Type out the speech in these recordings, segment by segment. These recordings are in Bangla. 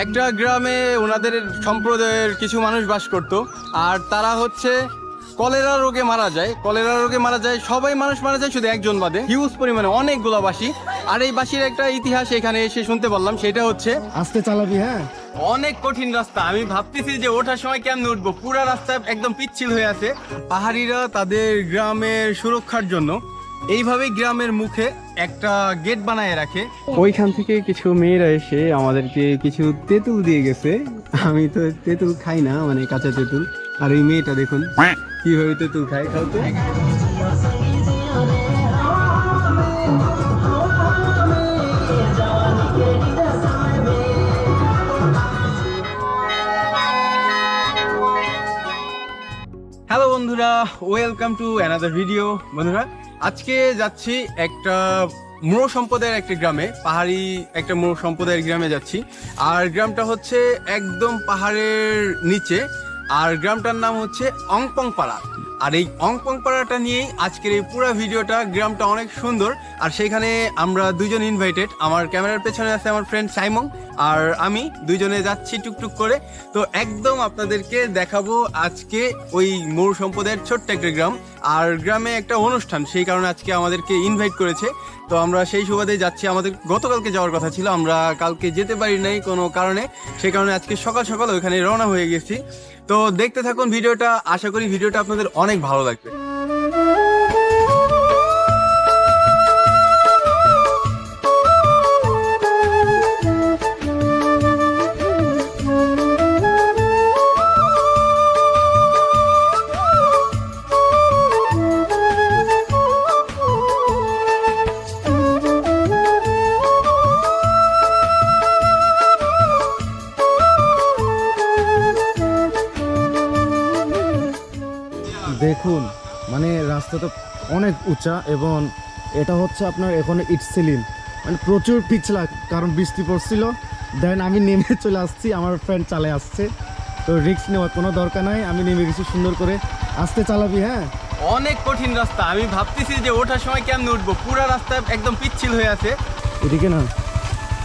একটা গ্রামে ওনাদের সম্প্রদায়ের কিছু মানুষ বাস করত, আর তারা হচ্ছে কলেরা রোগে মারা যায়। সবাই মানুষ মারা যায়, শুধু একজন বাদে, হিউজ পরিমাণে অনেকগুলো বাসি। আর এই বাসির একটা ইতিহাস এখানে এসে শুনতে পারলাম, সেটা হচ্ছে আস্তে চালাবি। হ্যাঁ, অনেক কঠিন রাস্তা। আমি ভাবতেছি যে ওঠার সময় কেমনে উঠবো, পুরা রাস্তা একদম পিচ্ছিল হয়ে আছে। পাহাড়িরা তাদের গ্রামের সুরক্ষার জন্য এইভাবেই গ্রামের মুখে একটা গেট বানায় রাখে। ওইখান থেকে কিছু মেয়েরা এসে আমাদেরকে কিছু তেঁতুল দিয়ে গেছে। আমি তো তেঁতুল খাই না, মানে কাঁচা তেঁতুল। আর এই মেয়েটা দেখুন কিভাবে তেঁতুল খায়, খাও তো। হ্যালো বন্ধুরা, ওয়েলকাম টু অ্যানাদার ভিডিও। বন্ধুরা, আজকে যাচ্ছি একটা মূঢ় সম্প্রদায়ের একটা গ্রামে, পাহাড়ি একটা মূঢ় সম্প্রদায়ের গ্রামে যাচ্ছি। আর গ্রামটা হচ্ছে একদম পাহাড়ের নিচে, আর গ্রামটার নাম হচ্ছে অংপং পাড়া। আর এই অংপং পাড়াটা নিয়েই আজকের এই পুরো ভিডিওটা। গ্রামটা অনেক সুন্দর, আর সেখানে আমরা দুজন ইনভাইটেড। আমার ক্যামেরার পেছনে আছে আমার ফ্রেন্ড সাইমন, আর আমি দুইজনে যাচ্ছি টুকটুক করে। তো একদম আপনাদেরকে দেখাবো আজকে ওই মূঢ় সম্প্রদায়ের ছোট্ট একটা গ্রাম। আর গ্রামে একটা অনুষ্ঠান, সেই কারণে আজকে আমাদেরকে ইনভাইট করেছে। তো আমরা সেই সুবাদে যাচ্ছি। আমাদের গতকালকে যাওয়ার কথা ছিল, আমরা কালকে যেতে পারি নাই কোনো কারণে, সেই কারণে আজকে সকাল সকাল ওইখানে রওনা হয়ে গেছি। তো দেখতে থাকুন ভিডিওটা, আশা করি ভিডিওটা আপনাদের অনেক ভালো লাগবে। দেখুন, মানে রাস্তাটা অনেক উঁচা, এবং এটা হচ্ছে আপনার এখানে ইট সিলিং, মানে প্রচুর পিছলা, কারণ বৃষ্টি পড়ছিল। দেন আমি নেমে চলে আসছি, আমার ফ্রেন্ড চালে আসছে। তো রিস্ক নেওয়ার কোনো দরকার নাই, আমি নেমে গেছি সুন্দর করে। আস্তে চালাবি। হ্যাঁ, অনেক কঠিন রাস্তা। আমি ভাবতেছি যে ওঠার সময় কেমনে উঠবো, পুরা রাস্তা একদম পিচ্ছিল হয়ে আছে। এদিকে না,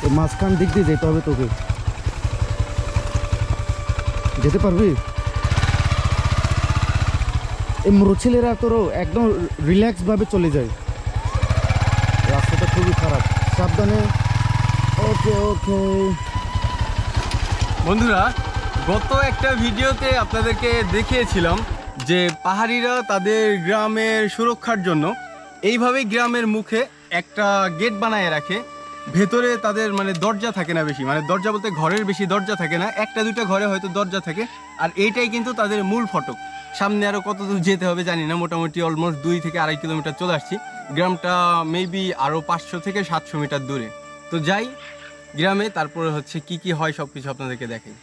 এই মাঝখান দিক দিয়ে যেতে হবে তোকে। যেতে পারবি? এই মুরো ছেলেরা তোরও একদম রিল্যাক্স ভাবে চলে যায়। রাস্তাটা খুবই খারাপ, সাবধানে। ওকে ওকে বন্ধুরা, গত একটা ভিডিওতে আপনাদেরকে দেখিয়েছিলাম যে পাহাড়িরা তাদের গ্রামের সুরক্ষার জন্য এইভাবেই গ্রামের মুখে একটা গেট বানায় রাখে। ভেতরে তাদের মানে দরজা থাকে না বেশি, মানে দরজা বলতে ঘরের বেশি দরজা থাকে না, একটা দুটো ঘরে হয়তো দরজা থাকে। আর এইটাই কিন্তু তাদের মূল ফটক। সামনে আরও কত দূর যেতে হবে জানি না, মোটামুটি অলমোস্ট 2 থেকে 2.5 কিলোমিটার চলে আসছি। গ্রামটা মেবি আরও 500 থেকে 700 মিটার দূরে। তো যাই গ্রামে, তারপরে হচ্ছে কি কি হয় সব কিছু আপনাদেরকে দেখাই।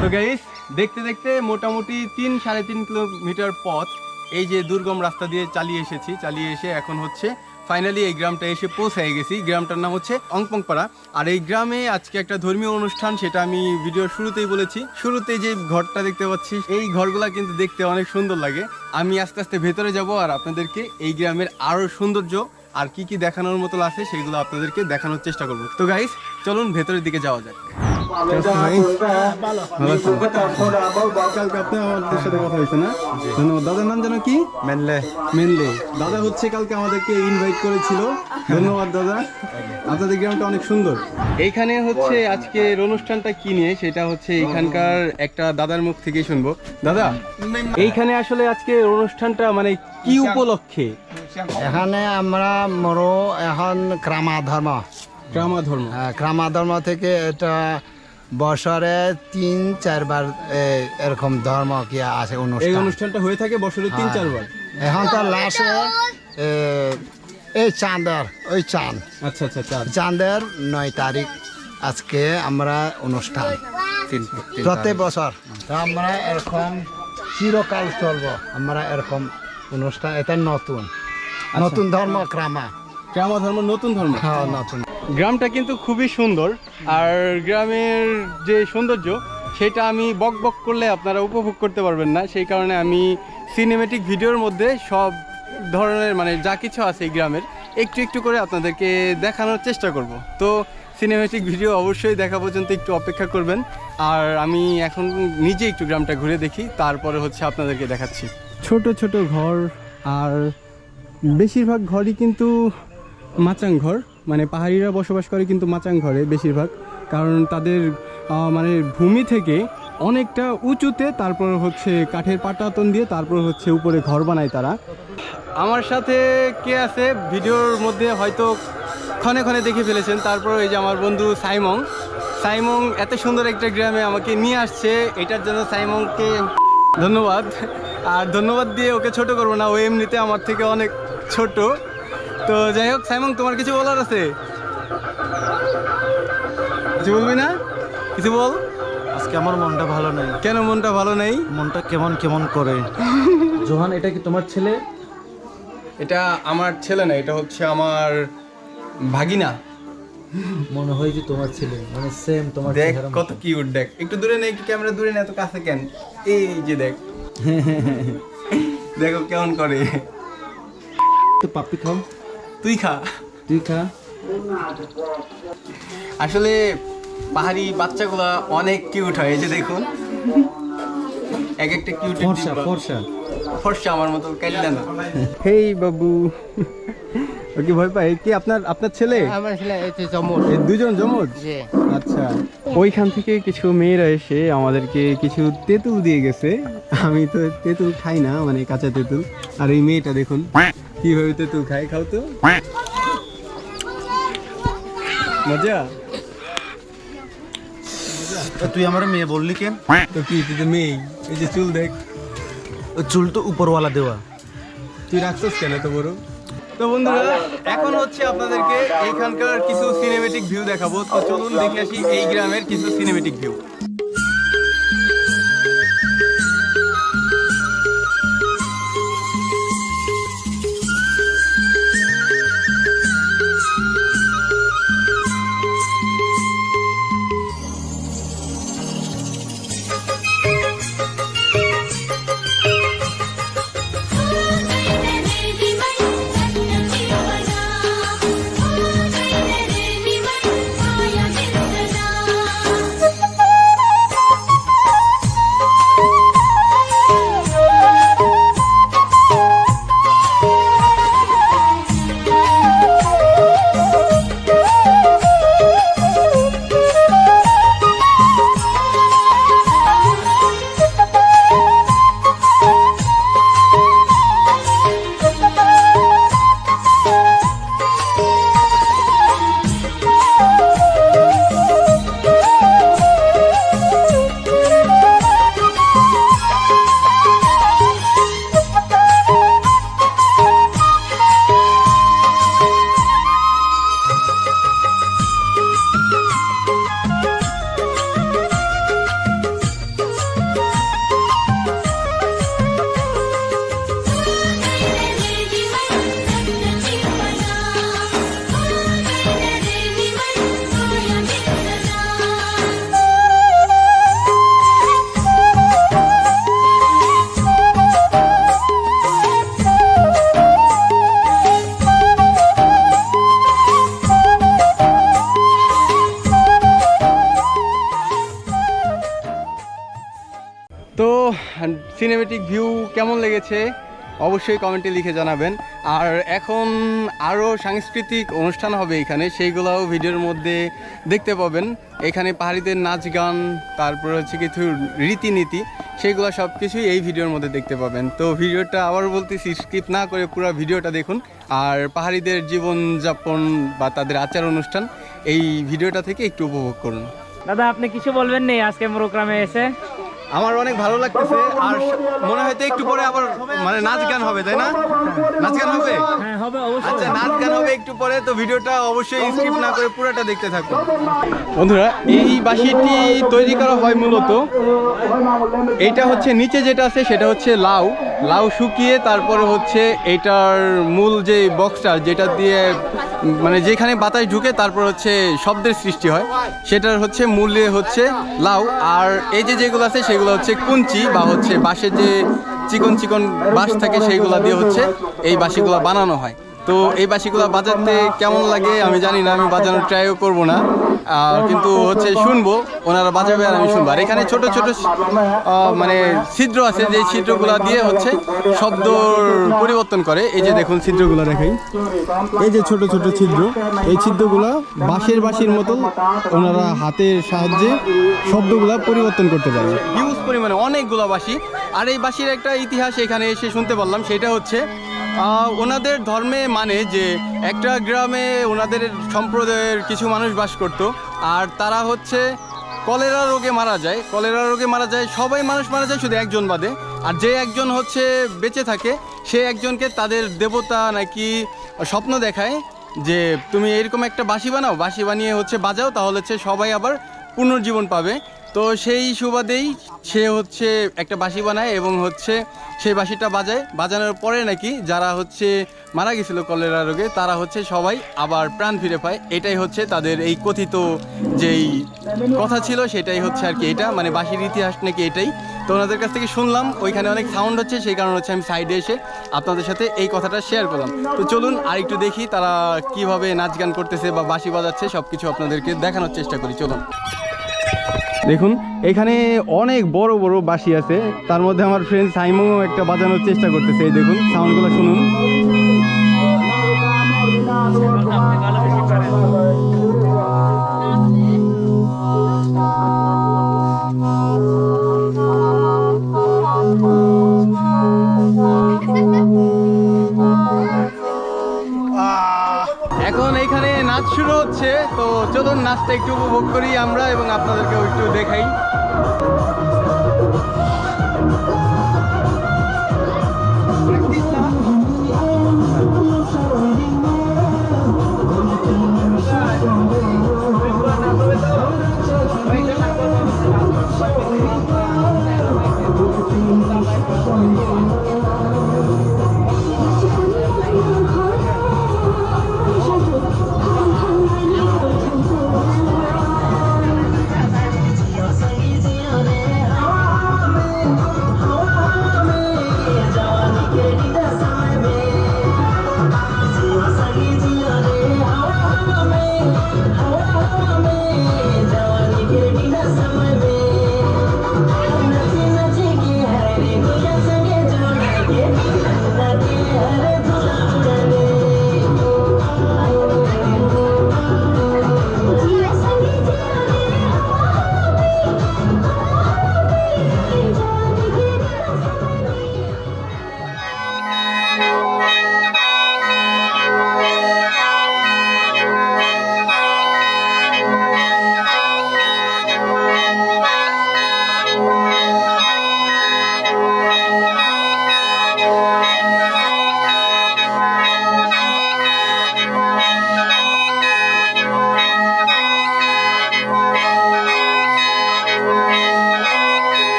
তো গাইস, দেখতে দেখতে মোটামুটি 3-3.5 কিলোমিটার পথ এই যে দুর্গম রাস্তা দিয়ে চালিয়ে এসে এখন হচ্ছে ফাইনালি এই গ্রামটা এসে পৌঁছায় গেছি। গ্রামটার নাম হচ্ছে অংপং পাড়া। আর এই গ্রামে আজকে একটা ধর্মীয় অনুষ্ঠান, সেটা আমি ভিডিওর শুরুতেই বলেছি। শুরুতে যে ঘরটা দেখতে পাচ্ছি, এই ঘরগুলা কিন্তু দেখতে অনেক সুন্দর লাগে। আমি আস্তে আস্তে ভেতরে যাব, আর আপনাদেরকে এই গ্রামের আরো সৌন্দর্য আর কি কি দেখানোর মতো আছে সেগুলো আপনাদেরকে দেখানোর চেষ্টা করব। তো গাইস, চলুন ভেতরের দিকে যাওয়া যাক। কালকে আমাদের সাথে কথা হয়েছে না? ধন্যবাদ। দাদার নাম যেন কি? মেনলে। দাদা হচ্ছে কালকে আমাদেরকে ইনভাইট করেছিল। ধন্যবাদ দাদা। আপনাদের গ্রামটা অনেক সুন্দর। এইখানে হচ্ছে আজকের অনুষ্ঠানটা কি নিয়ে, সেটা হচ্ছে এখানকার একটা দাদার মুখ থেকেই শুনবো। দাদা, এইখানে আসলে আজকে অনুষ্ঠানটা মানে কি উপলক্ষে? এখানে আমরা মরো এখন ক্রামা ধর্ম ক্রামা ধর্ম থেকে এটা বছরে 3-4 বার এরকম ধর্ম কি আছে এই অনুষ্ঠান। অনুষ্ঠানটা হয়ে থাকে বছরে 3-4 বার। এখন তো লাস্টে এই চাঁদের ওই চাঁদ আচ্ছা আচ্ছা, চাঁদের 9 তারিখ আজকে আমরা অনুষ্ঠান প্রত্যেক বছর। তো আমরা এরকম চিরকাল চলবো, আমরা এরকম অনুষ্ঠান। এটা নতুন ধর্ম ক্রামা ধর্ম, নতুন ধর্ম। হ্যাঁ, নতুন। গ্রামটা কিন্তু খুবই সুন্দর, আর গ্রামের যে সৌন্দর্য সেটা আমি বক বক করলে আপনারা উপভোগ করতে পারবেন না। সেই কারণে আমি সিনেমেটিক ভিডিওর মধ্যে সব ধরনের মানে যা কিছু আছে এই গ্রামের একটু একটু করে আপনাদেরকে দেখানোর চেষ্টা করব। তো সিনেমেটিক ভিডিও অবশ্যই দেখা পর্যন্ত একটু অপেক্ষা করবেন। আর আমি এখন নিজে একটু গ্রামটা ঘুরে দেখি, তারপরে হচ্ছে আপনাদেরকে দেখাচ্ছি। ছোট ছোট ঘর, আর বেশিরভাগ ঘরই কিন্তু মাচাং ঘর, মানে পাহাড়িরা বসবাস করে কিন্তু মাচাং ঘরে বেশিরভাগ, কারণ তাদের মানে ভূমি থেকে অনেকটা উঁচুতে, তারপর হচ্ছে কাঠের পাটাতন দিয়ে তারপর হচ্ছে উপরে ঘর বানায় তারা। আমার সাথে কে আছে ভিডিওর মধ্যে হয়তো ক্ষণে ক্ষণে দেখে ফেলেছেন, তারপর এই যে আমার বন্ধু সাইমং। সাইমং এত সুন্দর একটা গ্রামে আমাকে নিয়ে আসছে, এটার জন্য সাইমংকে ধন্যবাদ। আর ধন্যবাদ দিয়ে ওকে ছোট করবো না, ও এমনিতে আমার থেকে অনেক ছোট। তো যাই হোক, সাইমং তোমার কিছু বলার আছে? কিছু বলবি না? কিছু বল। আজকে আমার মনটা ভালো নেই। কেন মনটা ভালো নেই? মনটা কেমন কেমন করে। জোহান, এটা কি তোমার ছেলে? এটা আমার ছেলে না, এটা হচ্ছে আমার ভাগিনা। মনে হয় যে তোমার ছেলে, মানে সেম তোমার দেখ চেহারা কত কিউট, দেখ একটু দূরে নে, একটু ক্যামেরা দূরে নে, এত কাছে কেন? এই যে দেখ দেখো কেমন করে। তো পাপ্পি খাও। তুই খা। তুই খা। আসলে পাহাড়ি বাচ্চাগুলা অনেক কিউট হয়, এই যে দেখুন এক একটা কিউট। ফর্সা ফর্সা ফর্সা আমার মতো কাইল্লা না। হেই বাবু, ওকে ভয় পায় কি? আপনার ছেলে? আমার ছেলে এই জমজ। এই দুজন জমজ? জি। আচ্ছা, ওইখান থেকে কিছু মেয়েরা এসে আমাদেরকে কিছু তেঁতুল দিয়ে গেছে। আমি তো তেঁতুল খাই না, মানে কাঁচা তেঁতুল। আর এই মেয়েটা দেখুন কিভাবে তেঁতুল খায়, খাও তো। মজা? তুই আমার মেয়ে বললি কেন? তো কি, তুই তো মেয়ে, এই যে চুল দেখ। ওই চুল তো উপরওয়ালা দেওয়া। তুই রাখছিস কেন তো বড়? তো বন্ধুরা, এখন হচ্ছে আপনাদেরকে এইখানকার কিছু সিনেমেটিক ভিউ দেখাবো। তো চলুন দেখে আসি এই গ্রামের কিছু সিনেমেটিক ভিউ। তো সিনেমেটিক ভিউ কেমন লেগেছে অবশ্যই কমেন্টে লিখে জানাবেন। আর এখন আরও সাংস্কৃতিক অনুষ্ঠান হবে এখানে, সেইগুলোও ভিডিওর মধ্যে দেখতে পাবেন। এখানে পাহাড়িদের নাচ গান, তারপর হচ্ছে কিছু রীতিনীতি, সেইগুলো সব কিছুই এই ভিডিওর মধ্যে দেখতে পাবেন। তো ভিডিওটা আবার বলতেছি, স্কিপ না করে পুরো ভিডিওটা দেখুন। আর পাহাড়িদের জীবনযাপন বা তাদের আচার অনুষ্ঠান এই ভিডিওটা থেকে একটু উপভোগ করুন। দাদা, আপনি কিছু বলবেন নেই আজকে প্রোগ্রামে এসে? আমার অনেক ভালো লাগতেছে, আর মনে হয় তো একটু পরে আবার মানে নাচ গান হবে, তাই না? নাচ গান হবে? হ্যাঁ, হবে অবশ্যই। আচ্ছা, নাচ গান হবে একটু পরে, তো ভিডিওটা অবশ্যই স্কিপ না করে পুরোটা দেখতে থাকুন। বন্ধুরা, এই বাঁশিটি তৈরি করা হয় মূলত, এইটা হচ্ছে নিচে যেটা আছে সেটা হচ্ছে লাউ শুকিয়ে তারপরে হচ্ছে এইটার মূল যে বক্সটা যেটা দিয়ে মানে যেখানে বাতাস ঢুকে তারপর হচ্ছে শব্দের সৃষ্টি হয়, সেটার হচ্ছে মূলে হচ্ছে লাউ। আর এই যে যেগুলো আছে সেগুলো হচ্ছে কুঞ্চি বা হচ্ছে বাঁশের যে চিকন চিকন বাঁশ থাকে সেইগুলো দিয়ে হচ্ছে এই বাঁশিগুলো বানানো হয়। তো এই বাঁশিগুলো বাজাতে কেমন লাগে আমি জানি না, আমি বাজানোর ট্রাইও করব না। কিন্তু হচ্ছে শুনবো, ওনারা বাজাবে আর আমি শুনবো। আর এখানে ছোট ছোট মানে ছিদ্র আছে, যে ছিদ্রগুলো দিয়ে হচ্ছে শব্দ পরিবর্তন করে। এই যে দেখুন ছিদ্রগুলো দেখাই, এই যে ছোট ছোট ছিদ্র, এই ছিদ্রগুলা বাঁশির মতো ওনারা হাতের সাহায্যে শব্দগুলা পরিবর্তন করতে পারে। হিউজ পরিমাণে অনেকগুলো বাঁশি। আর এই বাঁশির একটা ইতিহাস এখানে এসে শুনতে পারলাম, সেটা হচ্ছে ওনাদের ধর্মে মানে যে একটা গ্রামে ওনাদের সম্প্রদায়ের কিছু মানুষ বাস করত, আর তারা হচ্ছে কলেরা রোগে মারা যায়, সবাই মানুষ মারা যায় শুধু একজন বাদে। আর যে একজন হচ্ছে বেঁচে থাকে, সে একজনকে তাদের দেবতা নাকি স্বপ্ন দেখায় যে তুমি এরকম একটা বাঁশি বানাও, বাঁশি বানিয়ে হচ্ছে বাজাও, তাহলে হচ্ছে সবাই আবার পুনর্জীবন পাবে। তো সেই সুবাদেই সে হচ্ছে একটা বাঁশি বানায় এবং হচ্ছে সেই বাঁশিটা বাজানোর পরে নাকি যারা হচ্ছে মারা গেছিলো কলেরা রোগে, তারা হচ্ছে সবাই আবার প্রাণ ফিরে পায়। এটাই হচ্ছে তাদের এই কথিত যেই কথা ছিল, সেটাই হচ্ছে আর কি এটা, মানে বাঁশির ইতিহাস নাকি এটাই। তো ওনাদের কাছ থেকে শুনলাম, ওইখানে অনেক সাউন্ড হচ্ছে, সেই কারণে হচ্ছে আমি সাইডে এসে আপনাদের সাথে এই কথাটা শেয়ার করলাম। তো চলুন আর একটু দেখি তারা কিভাবে নাচ গান করতেছে বা বাঁশি বাজাচ্ছে, সব কিছু আপনাদেরকে দেখানোর চেষ্টা করি। চলুন। দেখুন এখানে অনেক বড় বড় বাঁশি আছে, তার মধ্যে আমার ফ্রেন্ড সাইমও একটা বাজানোর চেষ্টা করতেছে। এই দেখুন সাউন্ডগুলো শুনুন। এখন এইখানে নাচ শুরু হচ্ছে, তো চলুন নাচটা একটু উপভোগ করি আমরা এবং আপনাদেরকেও একটু দেখাই।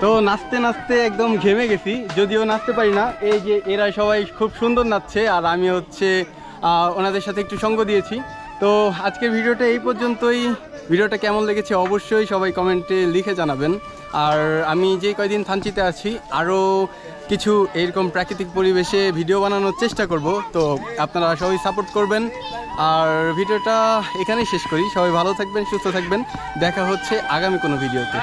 তো নাচতে নাচতে একদম ঘেমে গেছি, যদিও নাচতে পারি না। এই যে এরা সবাই খুব সুন্দর নাচছে, আর আমি হচ্ছে ওনাদের সাথে একটু সঙ্গ দিয়েছি। তো আজকের ভিডিওটা এই পর্যন্তই। ভিডিওটা কেমন লেগেছে অবশ্যই সবাই কমেন্টে লিখে জানাবেন। আর আমি যে কয়দিন থানচিতে আছি আরও কিছু এরকম প্রাকৃতিক পরিবেশে ভিডিও বানানোর চেষ্টা করব, তো আপনারা সবাই সাপোর্ট করবেন। আর ভিডিওটা এখানেই শেষ করি। সবাই ভালো থাকবেন, সুস্থ থাকবেন। দেখা হচ্ছে আগামী কোনো ভিডিওতে।